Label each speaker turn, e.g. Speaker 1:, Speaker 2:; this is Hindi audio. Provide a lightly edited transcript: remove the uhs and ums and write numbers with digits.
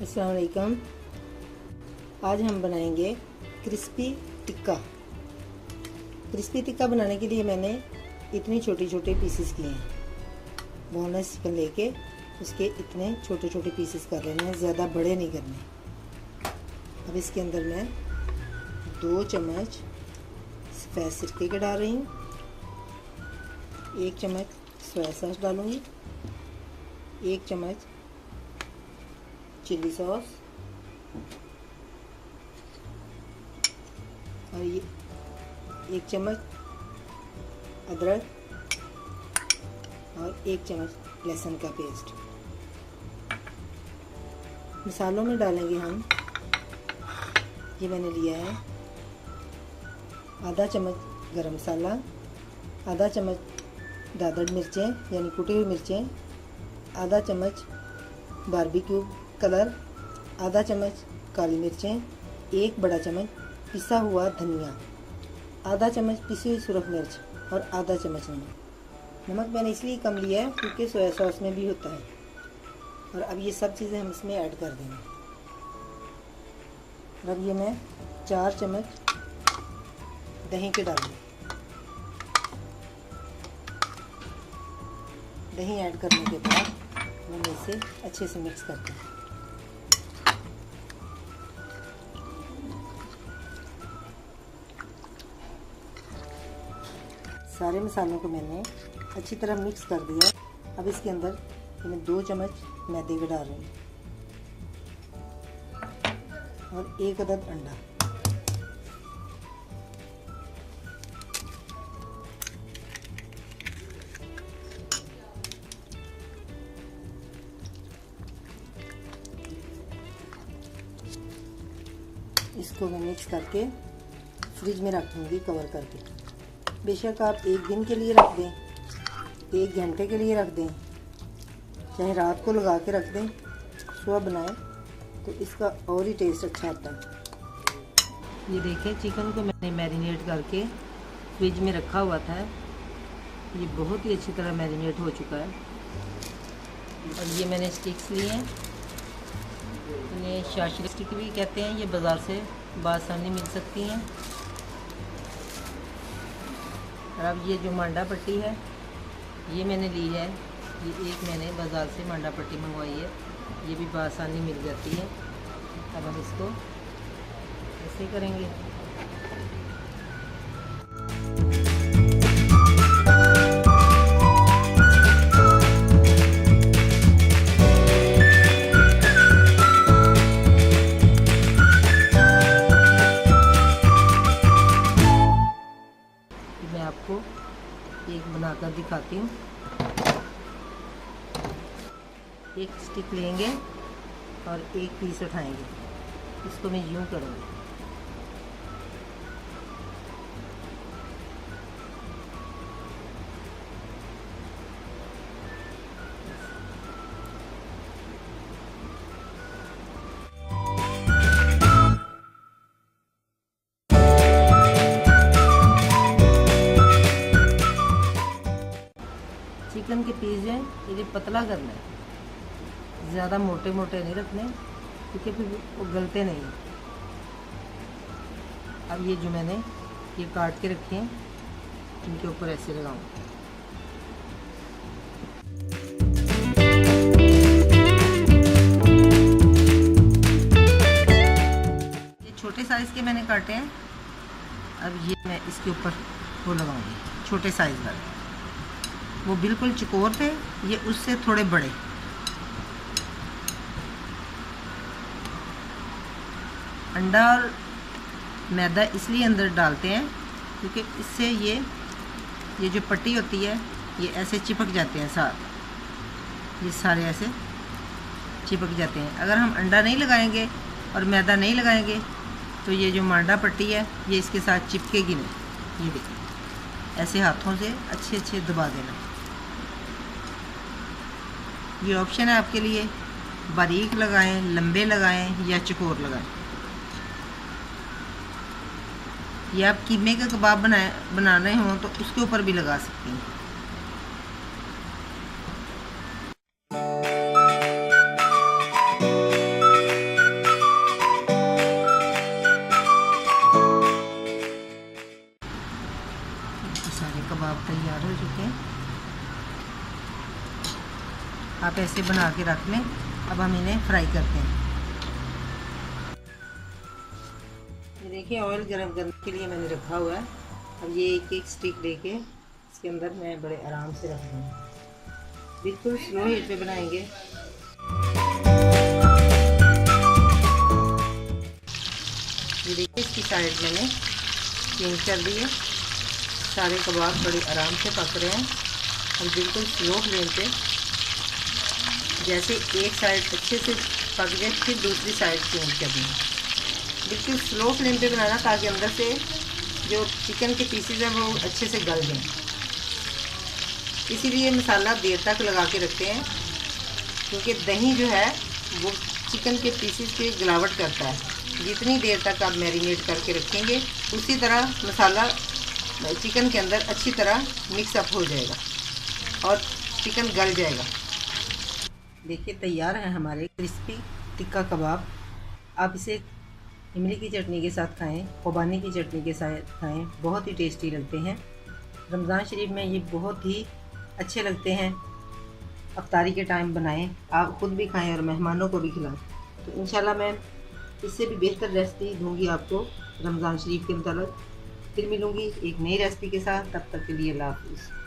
Speaker 1: अस्सलाम वालेकुम। आज हम बनाएंगे क्रिस्पी टिक्का। क्रिस्पी टिक्का बनाने के लिए मैंने इतनी छोटे छोटे पीसेस किए हैं। बोनलेस चिकन लेके उसके इतने छोटे छोटे पीसेस कर लेने हैं, ज़्यादा बड़े नहीं करने। अब इसके अंदर मैं 2 चम्मच सफ़ेद सिरके के डाल रही हूँ, 1 चम्मच सोया सॉस डालूँगी, 1 चम्मच चिली सॉस और ये 1 चम्मच अदरक और 1 चम्मच लहसुन का पेस्ट। मसालों में डालेंगे हम, ये मैंने लिया है आधा चम्मच गरम मसाला, आधा चम्मच दादड़ मिर्चें यानी कुटी हुई मिर्चें, आधा चम्मच बारबेक्यू कलर, आधा चम्मच काली मिर्चें, 1 बड़ा चम्मच पिसा हुआ धनिया, आधा चम्मच पिसी हुई सुरख मिर्च और आधा चम्मच नमक। नमक मैंने इसलिए कम लिया है क्योंकि सोया सॉस में भी होता है। और अब ये सब चीज़ें हम इसमें ऐड कर देंगे। और अब ये मैं 4 चम्मच दही के डालूँगी। दही ऐड करने के बाद हम इसे अच्छे से मिक्स करते हैं। सारे मसालों को मैंने अच्छी तरह मिक्स कर दिया। अब इसके अंदर मैं 2 चम्मच मैदे के डाल रही हूँ और 1 अदद अंडा। इसको मैं मिक्स करके फ्रिज में रख दूँगी कवर करके। बेशक आप 1 दिन के लिए रख दें, 1 घंटे के लिए रख दें, चाहे रात को लगा के रख दें, सुबह बनाएं तो इसका और ही टेस्ट अच्छा आता है। ये देखें, चिकन को मैंने मैरिनेट करके फ्रिज में रखा हुआ था। ये बहुत ही अच्छी तरह मैरिनेट हो चुका है। और ये मैंने स्टिक्स लिए हैं, इन्हें शाशी स्टिक भी कहते हैं। ये बाज़ार से बासानी मिल सकती हैं। और अब ये जो मांडा पट्टी है ये मैंने ली है। ये एक मैंने बाज़ार से मांडा पट्टी मंगवाई है, ये भी बआसानी मिल जाती है। अब हम इसको ऐसे करेंगे। मैं आपको एक बनाकर दिखाती हूँ। एक स्टिक लेंगे और एक पीस उठाएंगे, इसको मैं यूँ करूँगी। चिकन के पीस हैं ये पतला करना है, ज़्यादा मोटे मोटे नहीं रखने क्योंकि फिर वो गलते नहीं। अब ये जो मैंने ये काट के रखे हैं इनके ऊपर ऐसे लगाऊँ। ये छोटे साइज़ के मैंने काटे हैं। अब ये मैं इसके ऊपर वो लगाऊंगी, छोटे साइज़ वाले। वो बिल्कुल चकोर थे, ये उससे थोड़े बड़े। अंडा और मैदा इसलिए अंदर डालते हैं क्योंकि इससे ये जो पट्टी होती है ये ऐसे चिपक जाते हैं साथ, ये सारे ऐसे चिपक जाते हैं। अगर हम अंडा नहीं लगाएंगे और मैदा नहीं लगाएंगे तो ये जो मांडा पट्टी है ये इसके साथ चिपकेगी नहीं। ये देखिए, ऐसे हाथों से अच्छे दबा देना। ये ऑप्शन है आपके लिए, बारीक लगाएं, लंबे लगाएं या चकोर लगाएं। ये आप कीमे का कबाब बनाने हो तो उसके ऊपर भी लगा सकते हैं। तैयार हो चुके हैं। आप ऐसे बना के रख लें। अब हम इन्हें फ्राई करते हैं। ये देखिए ऑयल गरम करने के लिए मैंने रखा हुआ है। अब ये एक एक स्टिक लेके इसके अंदर मैं बड़े आराम से रख दूँगी। बिल्कुल स्लो हीट पे बनाएंगे। ये देखिए इसकी साइड मैंने चेंज कर दी है। सारे कबाब बड़े आराम से पक रहे हैं। हम बिल्कुल स्लो फ्लेम पे, जैसे एक साइड अच्छे से पक जाए फिर दूसरी साइड चेंज कर देंगे। बिल्कुल स्लो फ्लेम पे बनाना ताकि अंदर से जो चिकन के पीसेज हैं वो अच्छे से गल जाएं। इसीलिए मसाला देर तक लगा के रखते हैं, क्योंकि दही जो है वो चिकन के पीसेज पे गिलावट करता है। जितनी देर तक आप मैरिनेट करके रखेंगे उसी तरह मसाला चिकन के अंदर अच्छी तरह मिक्सअप हो जाएगा और चिकन गल जाएगा। देखिए तैयार है हमारे क्रिस्पी टिक्का कबाब। आप इसे इमली की चटनी के साथ खाएं, खुबानी की चटनी के साथ खाएं, बहुत ही टेस्टी लगते हैं। रमज़ान शरीफ में ये बहुत ही अच्छे लगते हैं। अफ्तारी के टाइम बनाएं, आप खुद भी खाएं और मेहमानों को भी खिलाएं। तो इंशाल्लाह मैं इससे भी बेहतर रेसिपी दूंगी आपको रमज़ान शरीफ के मतलब। फिर मिलूंगी एक नई रेसिपी के साथ। तब तक के लिए अल्लाह हाफ़िज़।